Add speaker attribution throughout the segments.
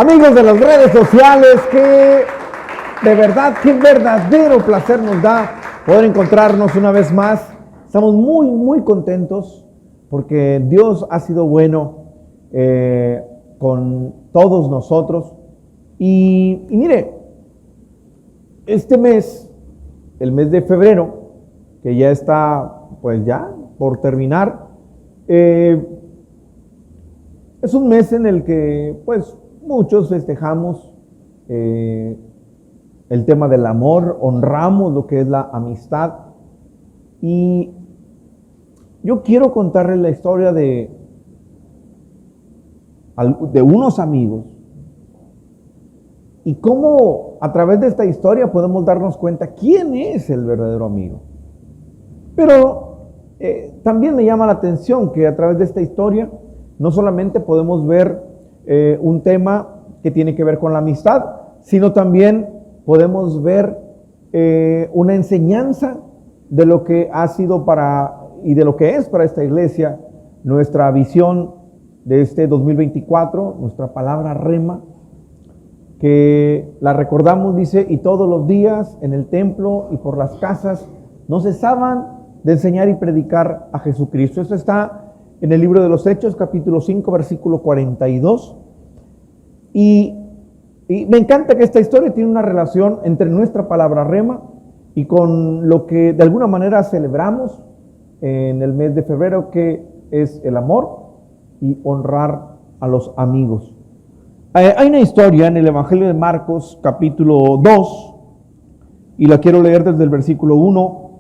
Speaker 1: Amigos de las redes sociales, qué verdadero placer nos da poder encontrarnos una vez más. Estamos muy contentos porque Dios ha sido bueno con todos nosotros. Y mire, este mes, el mes de febrero, que ya está pues ya por terminar, es un mes en el que pues muchos festejamos el tema del amor, honramos lo que es la amistad. Y yo quiero contarles la historia de unos amigos y cómo a través de esta historia podemos darnos cuenta quién es el verdadero amigo. Pero también me llama la atención que a través de esta historia no solamente podemos ver un tema que tiene que ver con la amistad, sino también podemos ver una enseñanza de lo que ha sido y de lo que es para esta iglesia nuestra visión de este 2024, nuestra palabra rema, que la recordamos, dice, y todos los días en el templo y por las casas no cesaban de enseñar y predicar a Jesucristo. Esto está en el libro de los Hechos, capítulo 5, versículo 42. Y me encanta que esta historia tiene una relación entre nuestra palabra rema y con lo que de alguna manera celebramos en el mes de febrero, que es el amor y honrar a los amigos. Hay una historia en el Evangelio de Marcos, capítulo 2, y la quiero leer desde el versículo 1.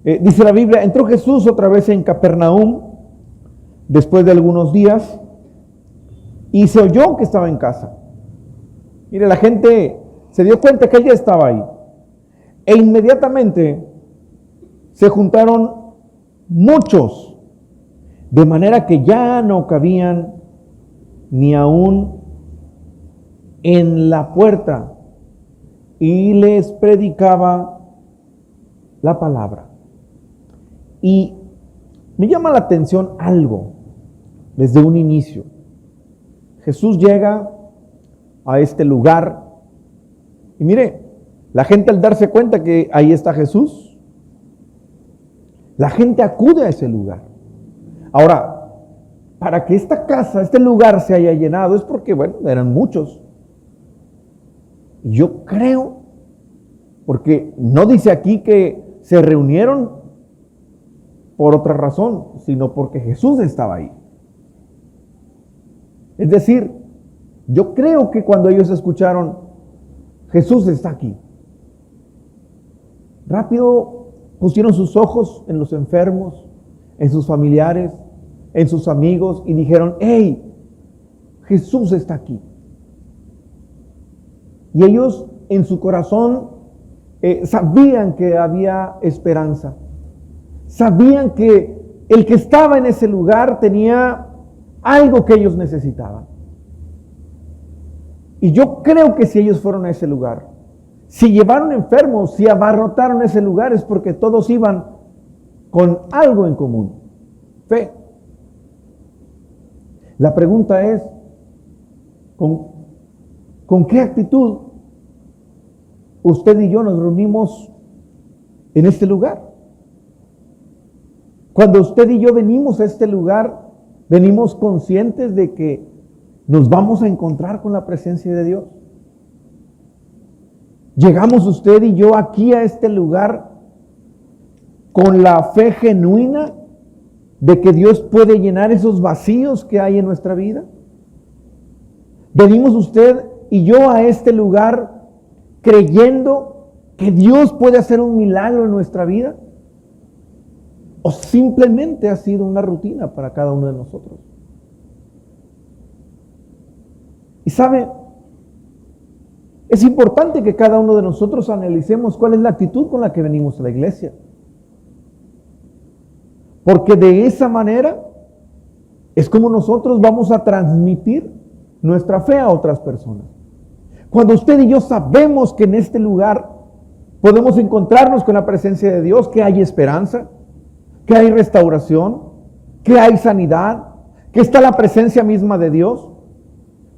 Speaker 1: Dice la Biblia: entró Jesús otra vez en Capernaum después de algunos días y se oyó que estaba en casa. Mire, la gente se dio cuenta que él ya estaba ahí. E inmediatamente se juntaron muchos, de manera que ya no cabían ni aún en la puerta, y les predicaba la palabra. Y me llama la atención algo desde un inicio. Jesús llega a este lugar y mire, la gente, al darse cuenta que ahí está Jesús, la gente acude a ese lugar. Ahora, para que esta casa, este lugar se haya llenado, es porque, bueno, eran muchos. Yo creo, porque no dice aquí que se reunieron por otra razón, sino porque Jesús estaba ahí. Es decir, yo creo que cuando ellos escucharon, Jesús está aquí, rápido pusieron sus ojos en los enfermos, en sus familiares, en sus amigos, y dijeron: ¡hey! Jesús está aquí. Y ellos en su corazón sabían que había esperanza. Sabían que el que estaba en ese lugar tenía algo que ellos necesitaban. Y yo creo que si ellos fueron a ese lugar, si llevaron enfermos, si abarrotaron ese lugar, es porque todos iban con algo en común: fe. La pregunta es, ¿con qué actitud usted y yo nos reunimos en este lugar? Cuando usted y yo venimos a este lugar, venimos conscientes de que nos vamos a encontrar con la presencia de Dios. Llegamos usted y yo aquí a este lugar con la fe genuina de que Dios puede llenar esos vacíos que hay en nuestra vida. Venimos usted y yo a este lugar creyendo que Dios puede hacer un milagro en nuestra vida, o simplemente ha sido una rutina para cada uno de nosotros. Y sabe, es importante que cada uno de nosotros analicemos cuál es la actitud con la que venimos a la iglesia, porque de esa manera es como nosotros vamos a transmitir nuestra fe a otras personas. Cuando usted y yo sabemos que en este lugar podemos encontrarnos con la presencia de Dios, que hay esperanza, que hay restauración, que hay sanidad, que está la presencia misma de Dios,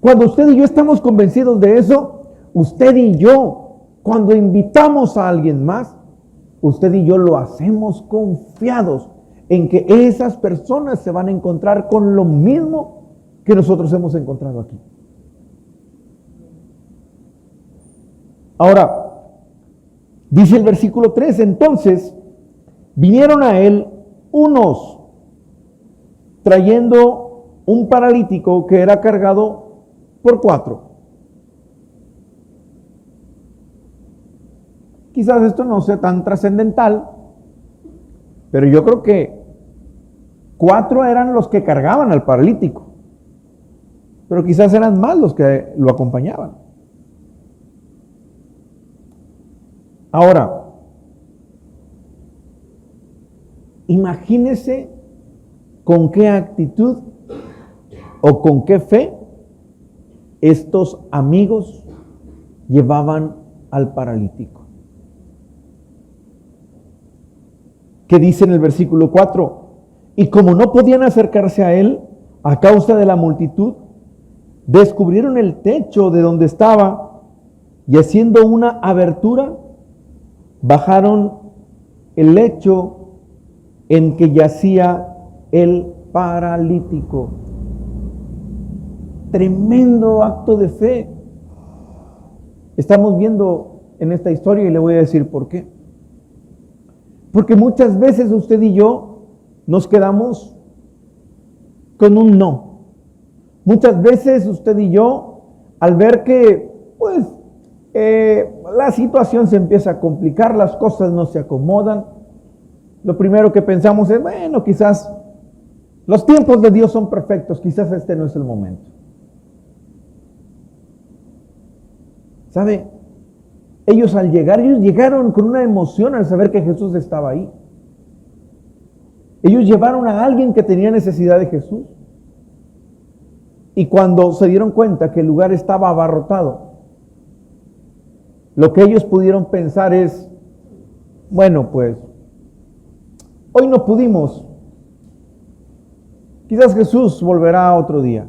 Speaker 1: Cuando usted y yo estamos convencidos de eso, usted y yo, cuando invitamos a alguien más, usted y yo lo hacemos confiados en que esas personas se van a encontrar con lo mismo que nosotros hemos encontrado aquí. Ahora, dice el versículo 3, entonces vinieron a él unos trayendo un paralítico que era cargado por 4. Quizás esto no sea tan trascendental, pero yo creo que 4 eran los que cargaban al paralítico, pero quizás eran más los que lo acompañaban. Ahora, imagínese con qué actitud o con qué fe estos amigos llevaban al paralítico. ¿Qué dice en el versículo 4? Y como no podían acercarse a él a causa de la multitud, descubrieron el techo de donde estaba y haciendo una abertura, bajaron el lecho en que yacía el paralítico. Tremendo acto de fe. Estamos viendo en esta historia y le voy a decir por qué. Porque muchas veces usted y yo nos quedamos con un no. Muchas veces usted y yo, al ver que pues la situación se empieza a complicar, las cosas no se acomodan, lo primero que pensamos es, bueno, quizás los tiempos de Dios son perfectos, quizás este no es el momento. ¿Sabe? Ellos al llegar, ellos llegaron con una emoción al saber que Jesús estaba ahí. Ellos llevaron a alguien que tenía necesidad de Jesús. Y cuando se dieron cuenta que el lugar estaba abarrotado, lo que ellos pudieron pensar es, bueno, pues, hoy no pudimos. Quizás Jesús volverá otro día.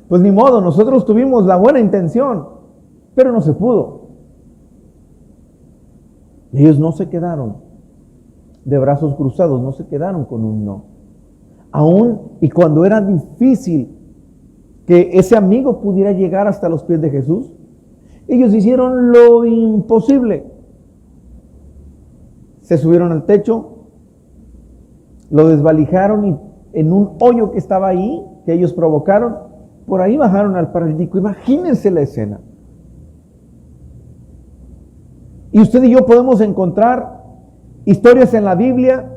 Speaker 1: Pues ni modo, nosotros tuvimos la buena intención, pero no se pudo. Ellos no se quedaron de brazos cruzados, no se quedaron con un no. Aún y cuando era difícil que ese amigo pudiera llegar hasta los pies de Jesús, ellos hicieron lo imposible. Se subieron al techo, lo desvalijaron y en un hoyo que estaba ahí, que ellos provocaron, por ahí bajaron al paralítico. Imagínense la escena. Y usted y yo podemos encontrar historias en la Biblia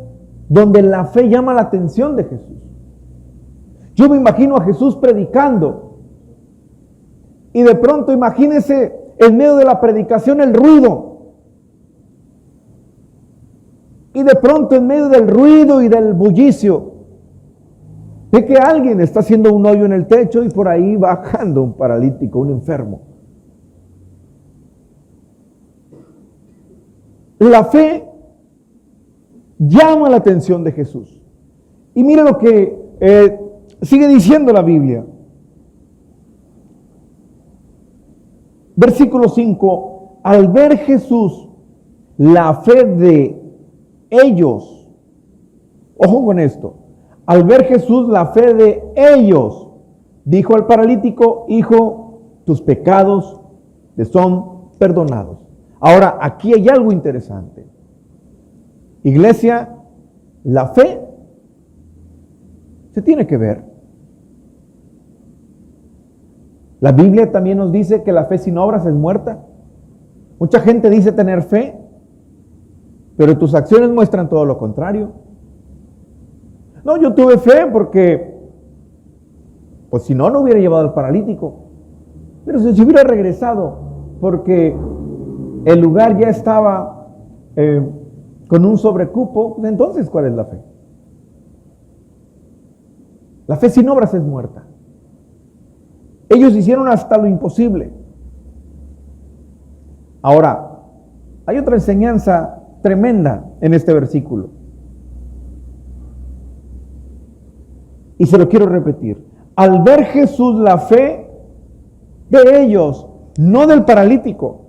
Speaker 1: donde la fe llama la atención de Jesús. Yo me imagino a Jesús predicando y de pronto imagínese en medio de la predicación el ruido. Y de pronto en medio del ruido y del bullicio ve que alguien está haciendo un hoyo en el techo y por ahí bajando un paralítico, un enfermo. La fe llama la atención de Jesús. Y mire lo que sigue diciendo la Biblia. Versículo 5. Al ver Jesús la fe de ellos, ojo con esto, al ver Jesús la fe de ellos, dijo al paralítico, hijo, tus pecados te son perdonados. Ahora, aquí hay algo interesante. Iglesia, la fe se tiene que ver. La Biblia también nos dice que la fe sin obras es muerta. Mucha gente dice tener fe, pero tus acciones muestran todo lo contrario. No, yo tuve fe porque, pues si no, no hubiera llevado al paralítico. Pero si se hubiera regresado, porque el lugar ya estaba con un sobrecupo, entonces, ¿cuál es la fe? La fe sin obras es muerta. Ellos hicieron hasta lo imposible. Ahora, hay otra enseñanza tremenda en este versículo. Y se lo quiero repetir. al ver Jesús la fe de ellos, no del paralítico,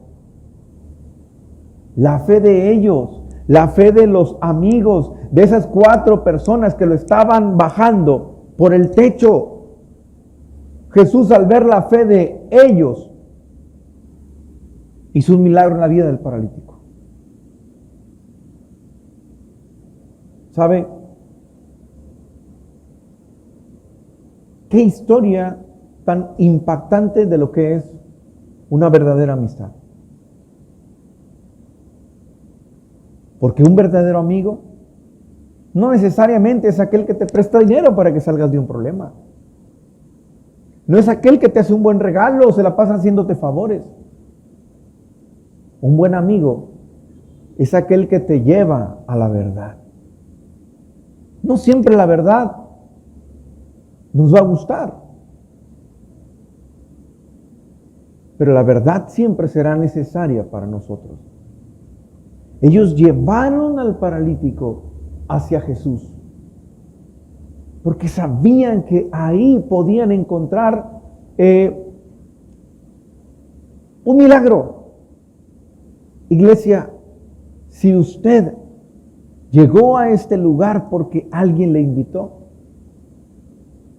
Speaker 1: la fe de ellos, la fe de los amigos, de esas 4 personas que lo estaban bajando por el techo. Jesús, al ver la fe de ellos, hizo un milagro en la vida del paralítico. ¿Sabe? Qué historia tan impactante de lo que es una verdadera amistad. Porque un verdadero amigo no necesariamente es aquel que te presta dinero para que salgas de un problema. No es aquel que te hace un buen regalo o se la pasa haciéndote favores. Un buen amigo es aquel que te lleva a la verdad. No siempre la verdad nos va a gustar, pero la verdad siempre será necesaria para nosotros. Ellos llevaron al paralítico hacia Jesús, porque sabían que ahí podían encontrar un milagro. Iglesia, si usted llegó a este lugar porque alguien le invitó,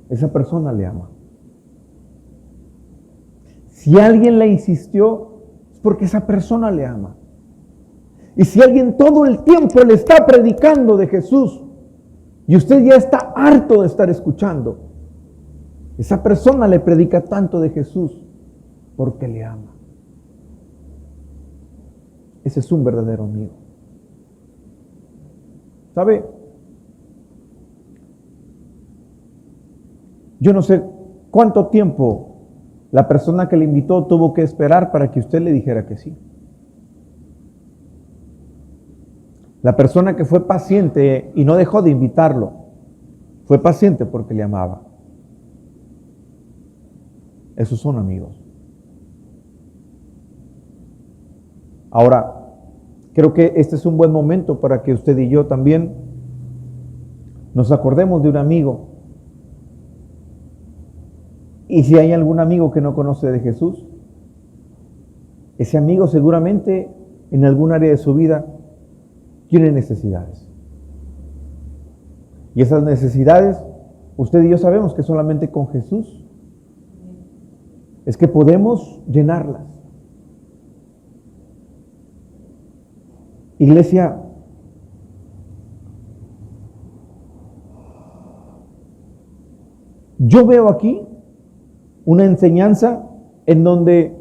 Speaker 1: esa persona le ama. Si alguien le insistió, es porque esa persona le ama. Y si alguien todo el tiempo le está predicando de Jesús y usted ya está harto de estar escuchando, esa persona le predica tanto de Jesús porque le ama. Ese es un verdadero amigo. ¿Sabe? Yo no sé cuánto tiempo la persona que le invitó tuvo que esperar para que usted le dijera que sí. La persona que fue paciente y no dejó de invitarlo, fue paciente porque le amaba. Esos son amigos. Ahora, creo que este es un buen momento para que usted y yo también nos acordemos de un amigo. Y si hay algún amigo que no conoce de Jesús, ese amigo seguramente en algún área de su vida tiene necesidades. Y esas necesidades, usted y yo sabemos que solamente con Jesús es que podemos llenarlas. Iglesia, yo veo aquí una enseñanza en donde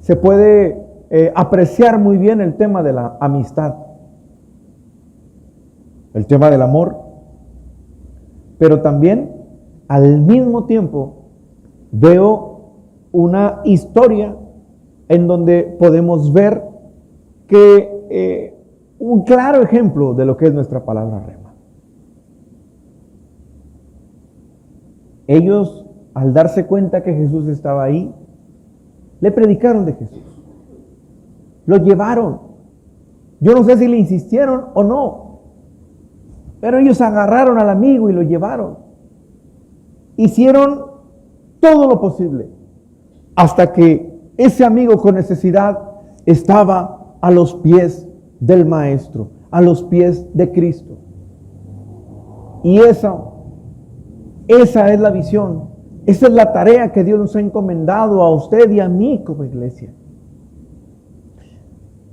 Speaker 1: se puede apreciar muy bien el tema de la amistad, el tema del amor, pero también al mismo tiempo veo una historia en donde podemos ver que un claro ejemplo de lo que es nuestra palabra rema. Ellos, al darse cuenta que Jesús estaba ahí, le predicaron de Jesús. Lo llevaron. Yo no sé si le insistieron o no, pero ellos agarraron al amigo y lo llevaron. Hicieron todo lo posible hasta que ese amigo con necesidad estaba a los pies del Maestro, a los pies de Cristo. Y esa es la visión, esa es la tarea que Dios nos ha encomendado a usted y a mí como iglesia.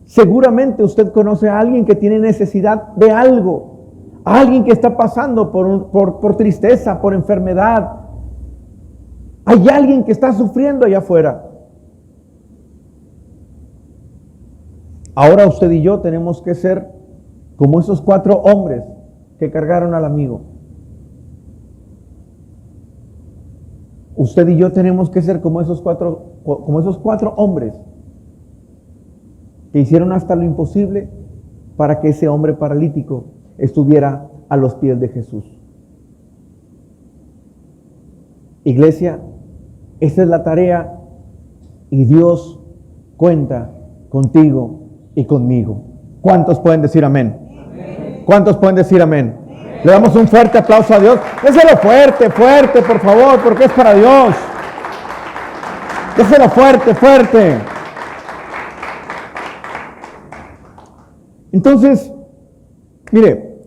Speaker 1: Seguramente usted conoce a alguien que tiene necesidad de algo, a alguien que está pasando por tristeza, por enfermedad. Hay alguien que está sufriendo allá afuera. Ahora usted y yo tenemos que ser como esos 4 hombres que cargaron al amigo. Usted y yo tenemos que ser como esos cuatro hombres que hicieron hasta lo imposible para que ese hombre paralítico estuviera a los pies de Jesús. Iglesia, esa es la tarea y Dios cuenta contigo y conmigo. ¿Cuántos pueden decir amén? ¿Cuántos pueden decir amén? Le damos un fuerte aplauso a Dios. Déselo fuerte, fuerte, por favor, porque es para Dios. Déselo fuerte, fuerte. Entonces, mire,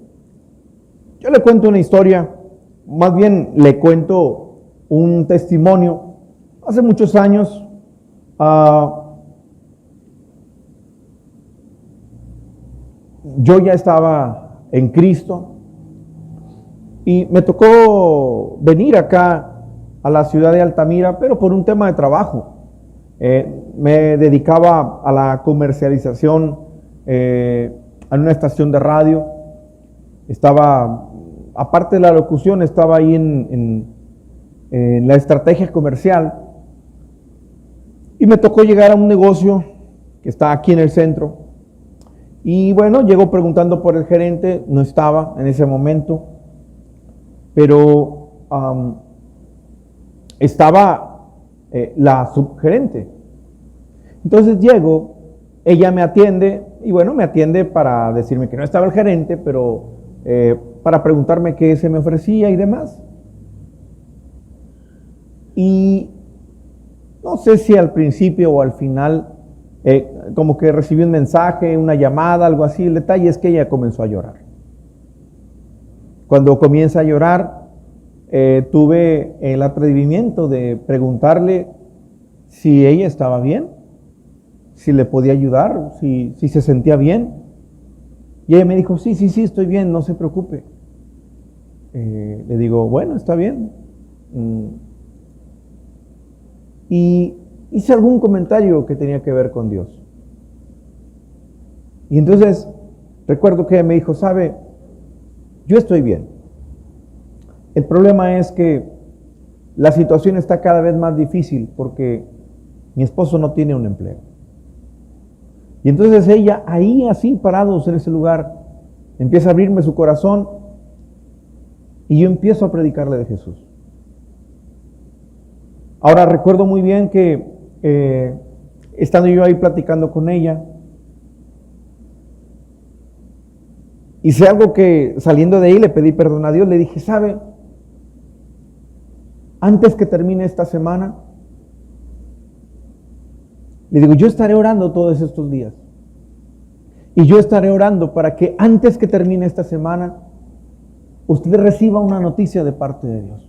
Speaker 1: yo le cuento una historia, más bien le cuento un testimonio. Hace muchos años, yo ya estaba en Cristo y me tocó venir acá a la ciudad de Altamira, pero por un tema de trabajo. Me dedicaba a la comercialización en una estación de radio. Estaba, aparte de la locución, estaba ahí en la estrategia comercial. Y me tocó llegar a un negocio que está aquí en el centro. Y bueno, llego preguntando por el gerente, no estaba en ese momento, pero estaba la subgerente. Entonces llego, ella me atiende, y bueno, me atiende para decirme que no estaba el gerente, pero para preguntarme qué se me ofrecía y demás. Y no sé si al principio o al final, como que recibí un mensaje, una llamada, algo así. El detalle es que ella comenzó a llorar. Cuando comienza a llorar, tuve el atrevimiento de preguntarle si ella estaba bien, si le podía ayudar, si se sentía bien. Y ella me dijo, sí, estoy bien, no se preocupe. Le digo, bueno, está bien. Y hice algún comentario que tenía que ver con Dios. Y entonces recuerdo que ella me dijo, sabe, yo estoy bien. El problema es que la situación está cada vez más difícil porque mi esposo no tiene un empleo. Y entonces ella, ahí así parados en ese lugar, empieza a abrirme su corazón y yo empiezo a predicarle de Jesús. Ahora recuerdo muy bien que estando yo ahí platicando con ella, hice algo que saliendo de ahí le pedí perdón a Dios, le dije, ¿sabe? Antes que termine esta semana, le digo, yo estaré orando todos estos días. Y yo estaré orando para que antes que termine esta semana, usted reciba una noticia de parte de Dios.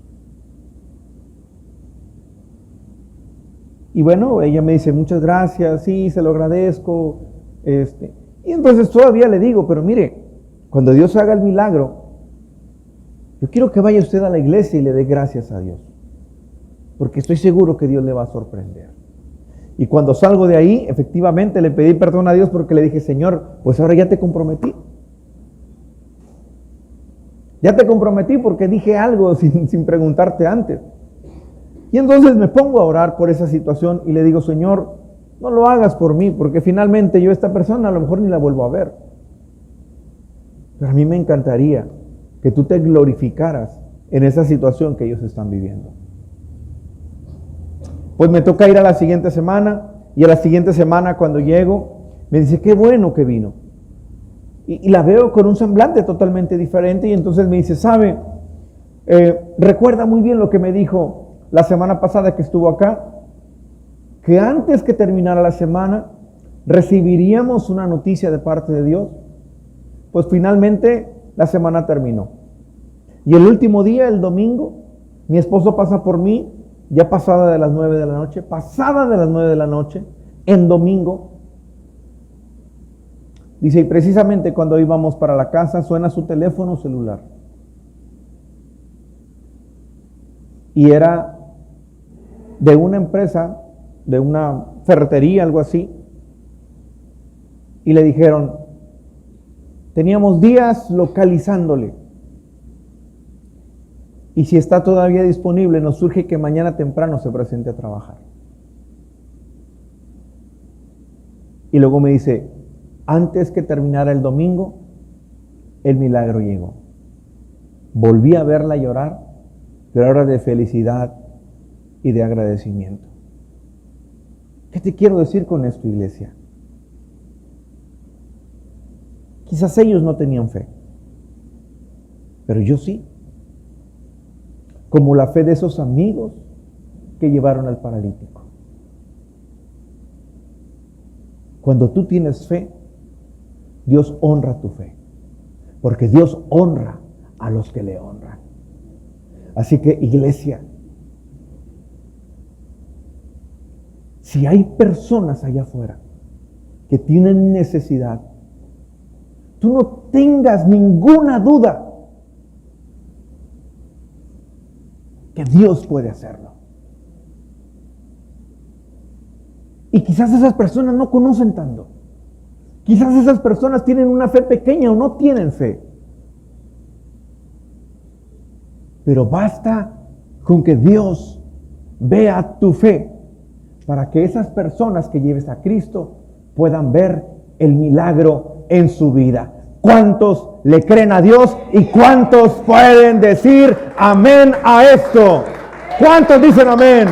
Speaker 1: Y bueno, ella me dice, muchas gracias, sí, se lo agradezco. Y entonces todavía le digo, pero mire, cuando Dios haga el milagro, yo quiero que vaya usted a la iglesia y le dé gracias a Dios. Porque estoy seguro que Dios le va a sorprender. Y cuando salgo de ahí, efectivamente le pedí perdón a Dios porque le dije, Señor, pues ahora ya te comprometí. Ya te comprometí porque dije algo sin preguntarte antes. Y entonces me pongo a orar por esa situación y le digo, Señor, no lo hagas por mí, porque finalmente yo a esta persona a lo mejor ni la vuelvo a ver. Pero a mí me encantaría que tú te glorificaras en esa situación que ellos están viviendo. Pues me toca ir a la siguiente semana, y a la siguiente semana cuando llego, me dice, qué bueno que vino. Y la veo con un semblante totalmente diferente, y entonces me dice, ¿sabe? Recuerda muy bien lo que me dijo la semana pasada que estuvo acá, que antes que terminara la semana, recibiríamos una noticia de parte de Dios. Pues finalmente la semana terminó. Y el último día, el domingo, mi esposo pasa por mí, ya pasada de las 9 de la noche, en domingo. Dice, y precisamente cuando íbamos para la casa, suena su teléfono celular. Y era de una empresa, de una ferretería, algo así. Y le dijeron, teníamos días localizándole. Y si está todavía disponible, nos surge que mañana temprano se presente a trabajar. Y luego me dice, antes que terminara el domingo, el milagro llegó. Volví a verla llorar, pero ahora de felicidad y de agradecimiento. ¿Qué te quiero decir con esto, iglesia? Quizás ellos no tenían fe. pero yo sí. Como la fe de esos amigos que llevaron al paralítico. Cuando tú tienes fe, Dios honra tu fe, porque Dios honra a los que le honran. Así que, iglesia, si hay personas allá afuera que tienen necesidad, tú no tengas ninguna duda que Dios puede hacerlo. Y quizás esas personas no conocen tanto. Quizás esas personas tienen una fe pequeña o no tienen fe. Pero basta con que Dios vea tu fe para que esas personas que lleves a Cristo puedan ver el milagro en su vida. ¿Cuántos le creen a Dios y cuántos pueden decir amén a esto? ¿Cuántos dicen amén?